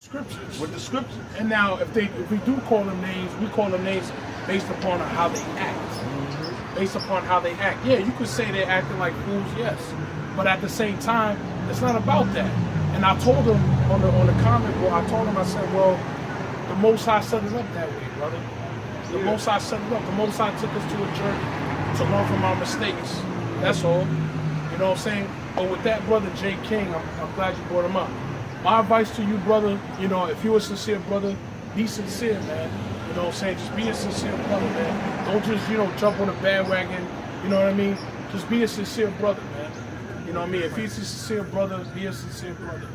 Scriptures. With the scriptures. And now, if we do call them names, we call them names based upon how they act. Based upon how they act. Yeah, you could say they're acting like fools, yes. But at the same time, it's not about that. And I told him on the comment board, I told him, I said, well, the Most High set it up that way, brother. The Most High set it up. The Most High took us to a journey to learn from our mistakes. That's all. You know what I'm saying? But with that brother, Jay King, I'm glad you brought him up. My advice to you, brother, you know, if you're a sincere brother, be sincere, man. You know what I'm saying? Just be a sincere brother, man. Don't just, you know, jump on a bandwagon. You know what I mean? Just be a sincere brother, man. You know what I mean? If he's a sincere brother, be a sincere brother.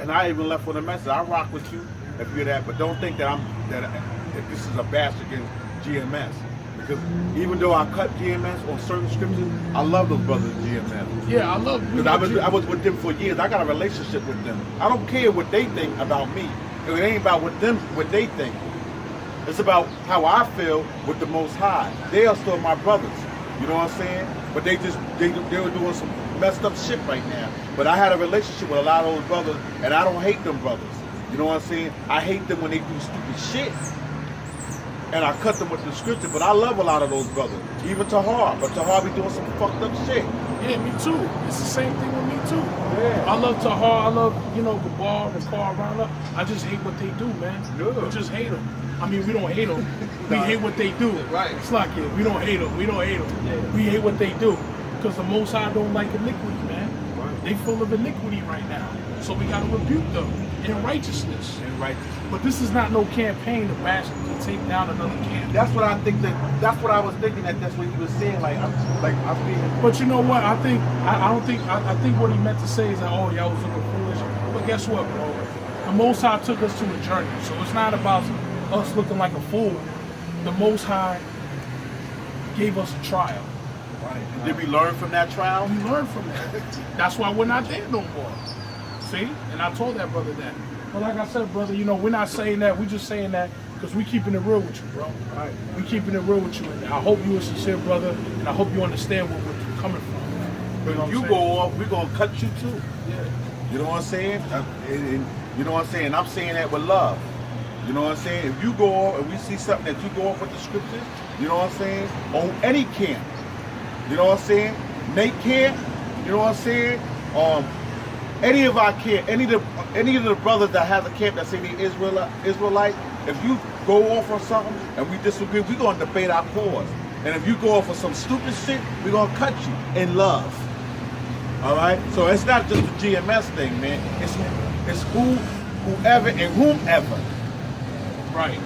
And I even left with a message. I rock with you if you're that, but don't think that that this is a bash against GMS. Because even though I cut GMS on certain scriptures, I love those brothers in GMS. Yeah, I love you. Because I was with them for years. I got a relationship with them. I don't care what they think about me. It ain't about what they think. It's about how I feel with the Most High. They are still my brothers. You know what I'm saying? But they were doing some messed up shit right now. But I had a relationship with a lot of those brothers, and I don't hate them brothers. You know what I'm saying? I hate them when they do stupid shit. And I cut them with the scripture, but I love a lot of those brothers. Even Tahar, but Tahar be doing some fucked up shit. Yeah, me too. It's the same thing with me too. Yeah. I love Tahar, I love, you know, Gabar and Carl Rana. I just hate what they do, man. Good. We just hate them. I mean, we don't hate them. We hate what they do. Right. It's like it. We don't hate them. We don't hate them. Yeah. We hate what they do. Because the Most High don't like iniquity, man. Right. They full of iniquity right now. So we got to rebuke them in righteousness. But this is not no campaign to bash to take down another camp. That's what I think that's what I was thinking that's what he was saying. I'm being. But you know what? I think I think what he meant to say is that, oh, y'all was looking foolish. But guess what, bro? The Most High took us to a journey. So it's not about us looking like a fool. The Most High gave us a trial. Right. And did we learn from that trial? We learned from that. That's why we're not there no more. See? And I told that brother that. But like I said, brother, you know, we're not saying that. We're just saying that because we keeping it real with you, bro. Right. We keeping it real with you. And I hope you're a sincere brother, and I hope you understand where we're coming from. But if you go off, we're going to cut you too. Yeah. You know what I'm saying? And you know what I'm saying? I'm saying that with love. You know what I'm saying? If you go off and we see something that you go off with the scriptures, you know what I'm saying? On any camp. You know what I'm saying? Nate camp, you know what I'm saying? Any of our camp, any of the brothers that have a camp that say they Israelite, if you go off on something and we disagree, we're going to debate our cause. And if you go off on some stupid shit, we're going to cut you in love. All right? So it's not just the GMS thing, man. It's whoever and whomever. Right.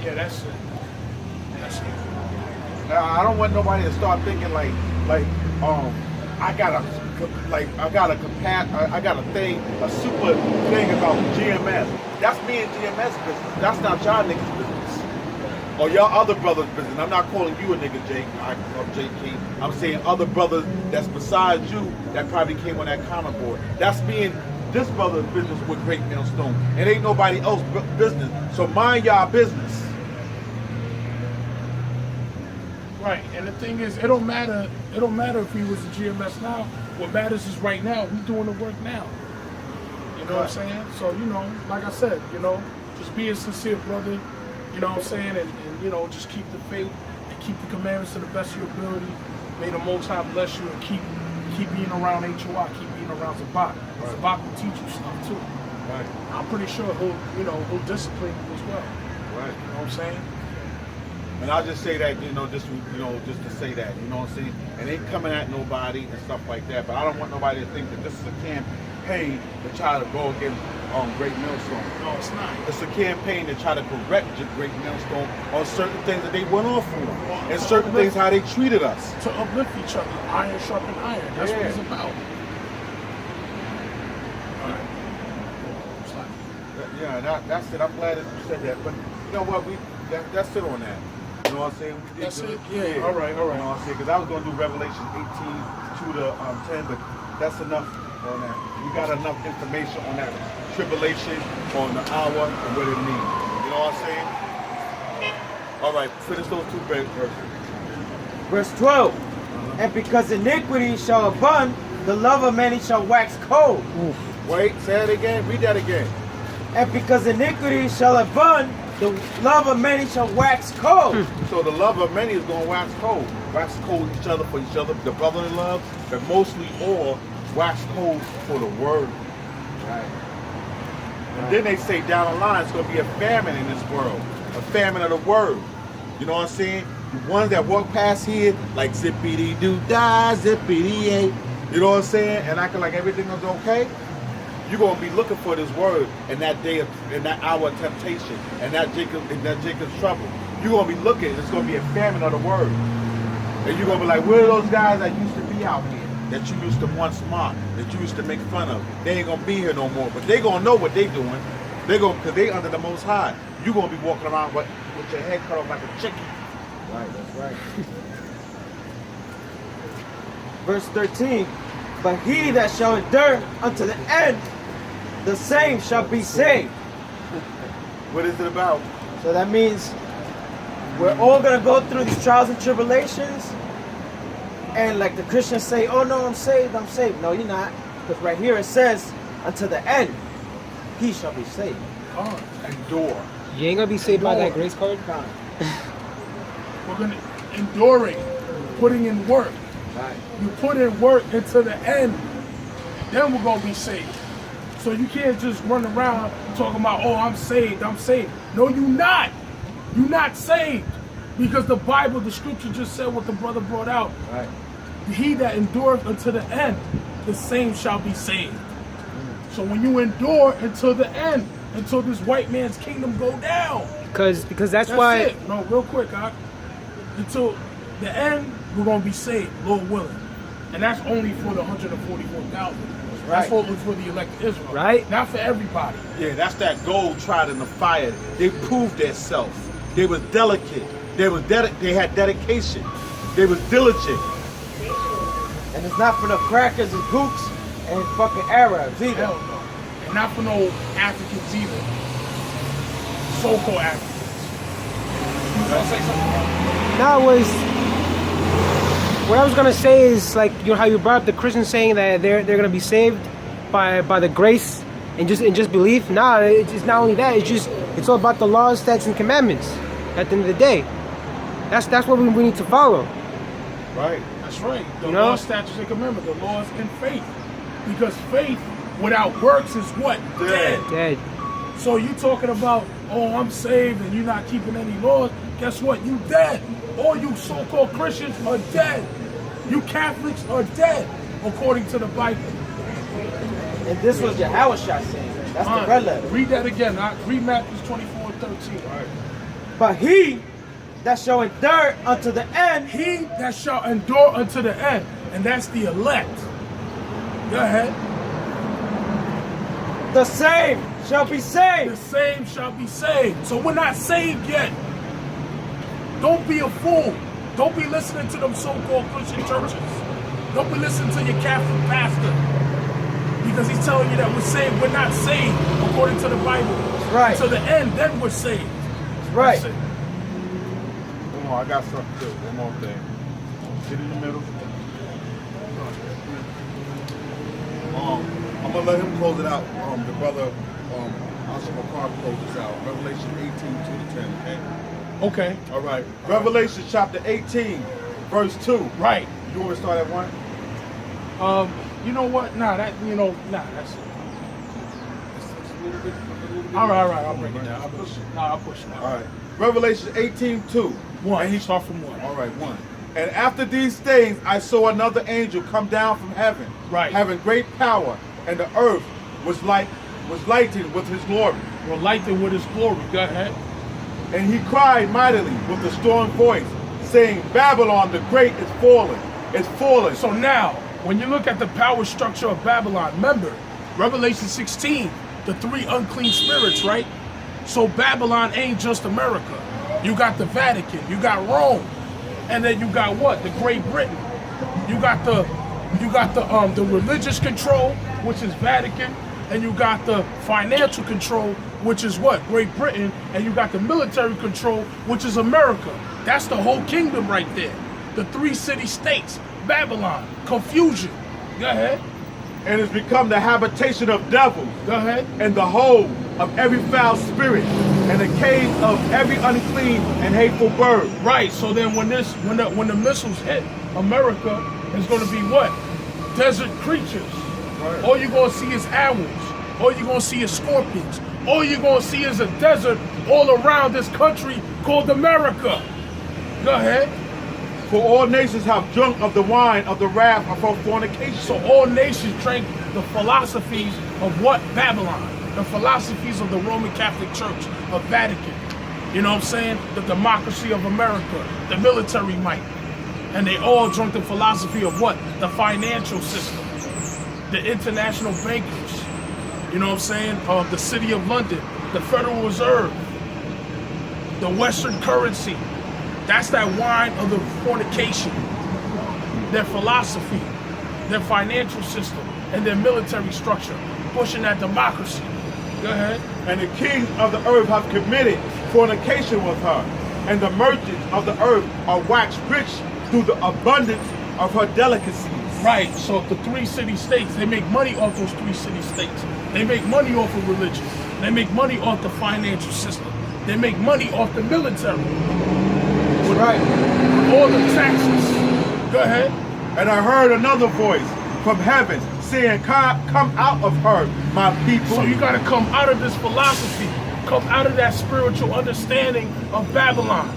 Yeah, that's it. That's it. I don't want nobody to start thinking like I got a thing, a super thing about GMS. That's me and GMS business. That's not y'all niggas business. Or y'all other brothers business. I'm not calling you a nigga Jake. I'm JK. I'm saying other brothers that's besides you that probably came on that comment board. That's me and this brother's business with Great Millstone. It ain't nobody else's business. So mind y'all business. Right, and the thing is, it don't matter if he was a GMS now. What matters is right now, we doing the work now. You know what I'm saying? So, you know, like I said, you know, just be a sincere brother, you know what I'm saying, and you know, just keep the faith and keep the commandments to the best of your ability. May the Most High bless you and keep being around HOI, keep being around Zabak. Right. Zabak will teach you stuff too. Right. I'm pretty sure he'll discipline you as well. Right. You know what I'm saying? And I'll just say that, just to say that, you know what I'm saying? And ain't coming at nobody and stuff like that, but I don't want nobody to think that this is a campaign to try to go against Great Millstone. No, it's not. It's a campaign to try to correct Great Millstone on certain things that they went off on, and certain things how they treated us. To uplift each other, iron sharpen iron. That's what it's about. That's it. I'm glad that you said that. But you know what? That's it on that. You know what I'm saying? That's it? Yeah. All right. You know what I'm saying? Because I was going to do Revelation 18 to 10, but that's enough on that. We got enough information on that tribulation, on the hour, and what it means. You know what I'm saying? All right, finish those two verses. Verse 12. And because iniquity shall abound, the love of many shall wax cold. Wait, say it again. Read that again. And because iniquity shall abound, the love of many shall wax cold. So the love of many is going to wax cold each other for each other, the brotherly love, but mostly all wax cold for the word. Right. And then they say down the line it's going to be a famine in this world, a famine of the word. You know what I'm saying? The ones that walk past here like zippity doo dah, zippity yay. You know what I'm saying? And acting like everything is okay. You're gonna be looking for this word in that day, in that hour of temptation, and that Jacob's trouble. You're gonna be looking. It's gonna be a famine of the word, and you're gonna be like, where are those guys that used to be out here, that you used to once mock, that you used to make fun of? They ain't gonna be here no more. But they gonna know what they doing. They gonna, cause they under the Most High. You're gonna be walking around with your head cut off like a chicken. Right, that's right. Verse 13. But he that shall endure unto the end, the same shall be saved. What is it about? So that means we're all going to go through these trials and tribulations. And like the Christians say, oh no, I'm saved, I'm saved. No, you're not. Because right here it says, unto the end, he shall be saved. Endure. You ain't gonna be saved by that grace card? We're gonna enduring, putting in work. Right. You put in work until the end, then we're gonna be saved. So you can't just run around talking about, oh, I'm saved, I'm saved. No, you're not. You're not saved. Because the Bible, the scripture just said what the brother brought out. Right. He that endureth unto the end, the same shall be saved. So when you endure until the end, until this white man's kingdom go down. Because that's why. It. No, real quick, until the end, we're gonna be saved, Lord willing. And that's only for the 144,000. That's for the elected Israel. Right. Not for everybody. Yeah, that's that gold tried in the fire. They proved themselves. They was delicate. They had dedication. They was diligent. And it's not for the crackers and gooks and fucking Arabs either. Hell no. And not for no Africans either. So-called Africans. You gonna say something? That was what I was gonna say is like, you know how you brought up the Christians saying that they're gonna be saved by the grace and just belief. Nah, it's not only that. It's all about the laws, statutes, and commandments. At the end of the day, that's what we need to follow. Right. That's right. The You know? law, statutes, and commandments. The laws and faith. Because faith without works is what? Dead. Dead. So you talking about, oh, I'm saved and you're not keeping any laws. Guess what? You dead. All you so-called Christians are dead. You Catholics are dead, according to the Bible. And this was Yahushua saying. That's the red letter. Read that again. Read Matthew 24:13. All right. But he that shall endure unto the end, He that shall endure unto the end, and that's the elect. Go ahead. the same shall be The saved. same shall be saved. So we're not saved yet. Don't be a fool. Don't be listening to them so-called Christian churches. Don't be listening to your Catholic pastor. Because he's telling you that we're saved. We're not saved according to the Bible. That's right. To the end, then we're saved. That's right. That's it. Come on, I got something too. One more thing. Get in the middle. I'm gonna let him close it out. The brother, Asha Makar close this out. Revelation 18, 2-10. Okay. Okay. All right. Revelation chapter 18, verse 2. Right. You want to start at 1? You know what? That's it's a little bit. All right. I'll break it down. I'll push it. All right. Revelation 18, 2. One. And he start from one. All right, 1. And after these things, I saw another angel come down from heaven, Right. having great power, and the earth was lightened with his glory. Well, lighten with his glory. Go ahead. And he cried mightily with a strong voice, saying, Babylon the great is fallen. It's fallen. So now, when you look at the power structure of Babylon, remember, Revelation 16, the 3 unclean spirits, right? So Babylon ain't just America. You got the Vatican, you got Rome, and then you got what? The Great Britain. You got the religious control, which is Vatican, and you got the financial control, which is what? Great Britain, and you got the military control, which is America. That's the whole kingdom right there. The 3 city states, Babylon, confusion. Go ahead. And it's become the habitation of devils, Go ahead. and the hold of every foul spirit, and the cage of every unclean and hateful bird. Right. So then when the missiles hit America, it's going to be what? Desert creatures. Right. All you're going to see is owls. All you're going to see is scorpions. All you're going to see is a desert all around this country called America. Go ahead. For all nations have drunk of the wine of the wrath of her fornication. So all nations drank the philosophies of what? Babylon. The philosophies of the Roman Catholic Church, of Vatican. You know what I'm saying? The democracy of America, the military might. And they all drank the philosophy of what? The financial system. The international bankers. You know what I'm saying? The City of London, the Federal Reserve, the Western currency. That's that wine of the fornication. Their philosophy, their financial system, and their military structure, pushing that democracy. Go ahead. And the kings of the earth have committed fornication with her, and the merchants of the earth are waxed rich through the abundance of her delicacies. Right, so the 3 city-states, they make money off those 3 city-states. They make money off of religion. They make money off the financial system. They make money off the military. Right. All the taxes. Go ahead. And I heard another voice from heaven saying, come out of her, my people. So you got to come out of this philosophy. Come out of that spiritual understanding of Babylon.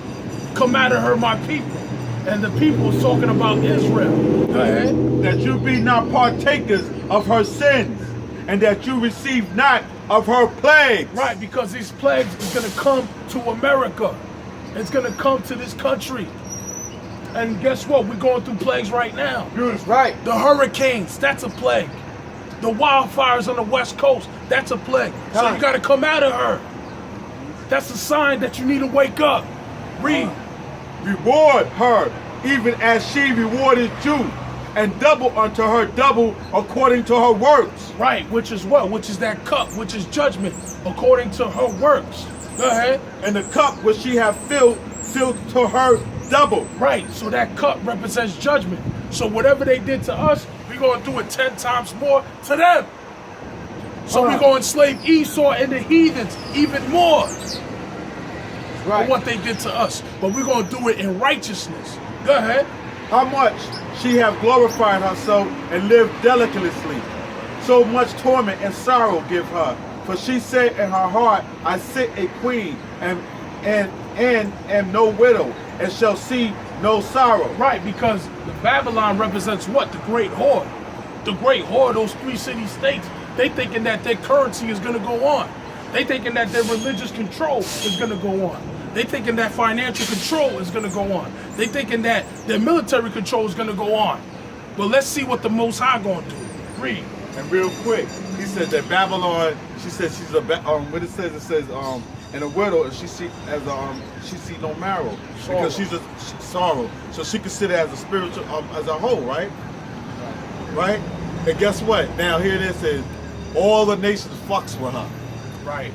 Come out of her, my people. And the people is talking about Israel. Go ahead. That you be not partakers of her sins, and that you receive not of her plagues. Right, because these plagues is going to come to America. It's going to come to this country. And guess what? We're going through plagues right now. Beautiful. Right. The hurricanes, that's a plague. The wildfires on the West Coast, that's a plague. So you got to come out of her. That's a sign that you need to wake up. Read. Reward her, even as she rewarded you, and double unto her double according to her works. Right, which is what? Which is that cup, which is judgment, according to her works. Go ahead. And the cup which she have filled to her double. Right, so that cup represents judgment. So whatever they did to us, we're going to do it 10 times more to them. So we're going to enslave Esau and the heathens even more. Right. For what they did to us. But we're going to do it in righteousness. Go ahead. How much she have glorified herself and lived delicately. So much torment and sorrow give her. For she said in her heart, I sit a queen and am no widow, and shall see no sorrow. Right, because the Babylon represents what? The great whore. The great whore, those 3 city-states, they thinking that their currency is going to go on. They thinking that their religious control is going to go on. They thinking that financial control is going to go on. They thinking that their military control is going to go on. But let's see what the Most High going to do. Read. And real quick, he said that Babylon, she said she's a what it says and a widow, and she see no marrow because she's a sorrow. So she considered as a spiritual as a whole, right? Right. And guess what? Now here it is. All the nations fucks with her. Right.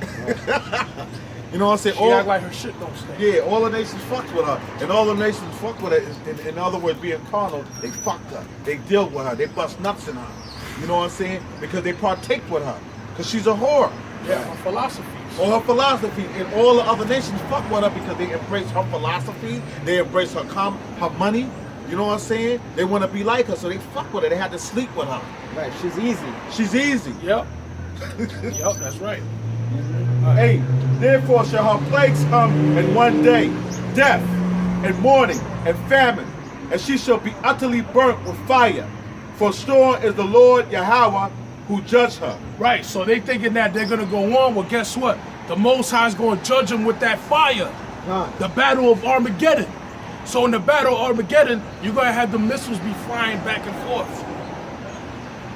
You know what I'm saying? She act like her shit don't stink. Yeah, all the nations fucked with her. And all the nations fucked with her, in other words, being carnal, they fucked her. They deal with her. They bust nuts in her. You know what I'm saying? Because they partake with her. Because she's a whore. Yeah, her philosophies. All her philosophy. And all the other nations fuck with her because they embrace her philosophy. They embrace her money. You know what I'm saying? They want to be like her, so they fuck with her. They had to sleep with her. Right. She's easy. She's easy. Yep. Yep, that's right. Hey, therefore shall her plagues come in one day, death, and mourning, and famine, and she shall be utterly burnt with fire. For strong is the Lord Yahweh who judged her. Right, so they thinking that they're going to go on. Well, guess what? The Most High is going to judge them with that fire. The battle of Armageddon. So in the battle of Armageddon, you're going to have the missiles be flying back and forth.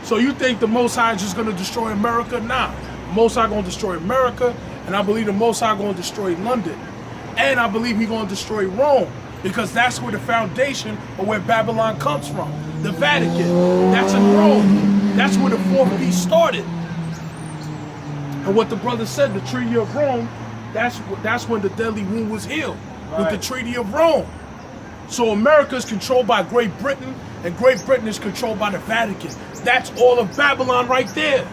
So you think the Most High is just going to destroy America? Nah. The Most High going to destroy America, and I believe the Most High going to destroy London. And I believe he's going to destroy Rome, because that's where the foundation of where Babylon comes from. The Vatican, that's in Rome. That's where the fourth beast started. And what the brother said, the Treaty of Rome, that's when the deadly wound was healed, with the Treaty of Rome. So America is controlled by Great Britain, and Great Britain is controlled by the Vatican. That's all of Babylon right there.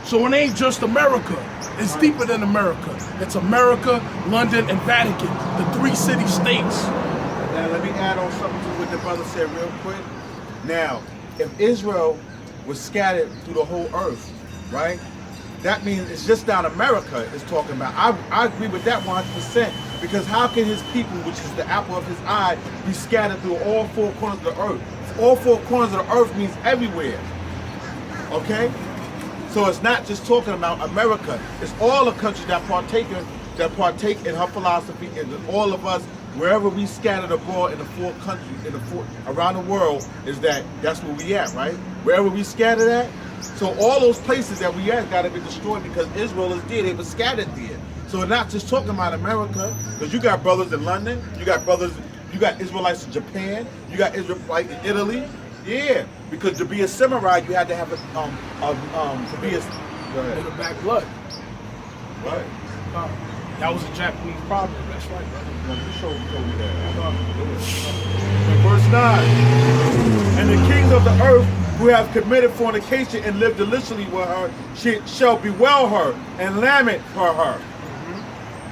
So it ain't just America. It's deeper than America. It's America, London, and Vatican, the 3 city states. Now let me add on something to what the brother said real quick. Now, if Israel was scattered through the whole earth, right? That means it's just not America it's talking about. I agree with that 100%. Because how can his people, which is the apple of his eye, be scattered through all 4 corners of the earth? All 4 corners of the earth means everywhere. Okay? So it's not just talking about America. It's all the countries that partake in her philosophy, and all of us, wherever we scattered abroad in the 4 countries, around the world, that's where we at, right? Wherever we scattered at. So all those places that we at got to be destroyed because Israel is there. They were scattered there. So we're not just talking about America, because you got brothers in London, you got Israelites in Japan, you got Israelites in Italy. Yeah, because to be a samurai, you had to have to be a. Go ahead. In the back blood. Right. That was a Japanese problem. That's right, brother. You told me that. In verse 9, and the kings of the earth who have committed fornication and lived deliciously with her shall bewail her and lament for her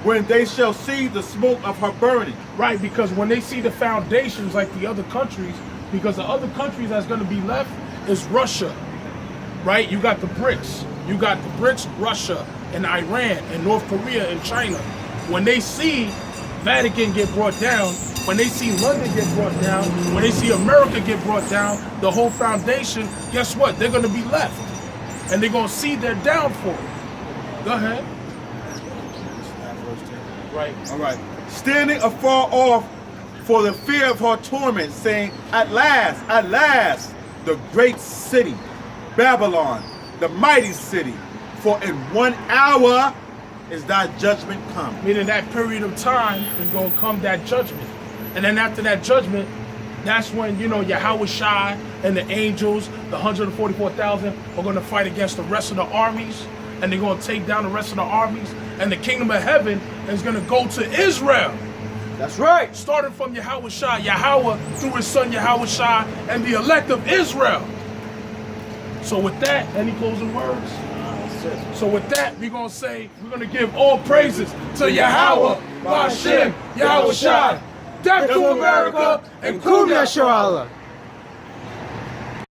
when they shall see the smoke of her burning. Right, because when they see the foundations like the other countries, because the other countries that's going to be left is Russia, right? You got the BRICS. You got the BRICS, Russia, and Iran, and North Korea, and China. When they see Vatican get brought down, when they see London get brought down, when they see America get brought down, the whole foundation, guess what? They're going to be left. And they're going to see their downfall. Go ahead. Right. All right. Standing afar off for the fear of her torment, saying, at last, the great city, Babylon, the mighty city, for in 1 hour is thy judgment come. Meaning that period of time is going to come that judgment. And then after that judgment, that's when, Yahweh Shai and the angels, the 144,000, are going to fight against the rest of the armies. And they're going to take down the rest of the armies. And the kingdom of heaven is going to go to Israel. That's right. Starting from Yahweh Shai, Yahweh through his son Yahweh Shai, and the elect of Israel. So with that, any closing words? So with that, we're going to give all praises to Yahweh, Hashem, Yahweh Shai, death to America, and Kum Yashar Allah.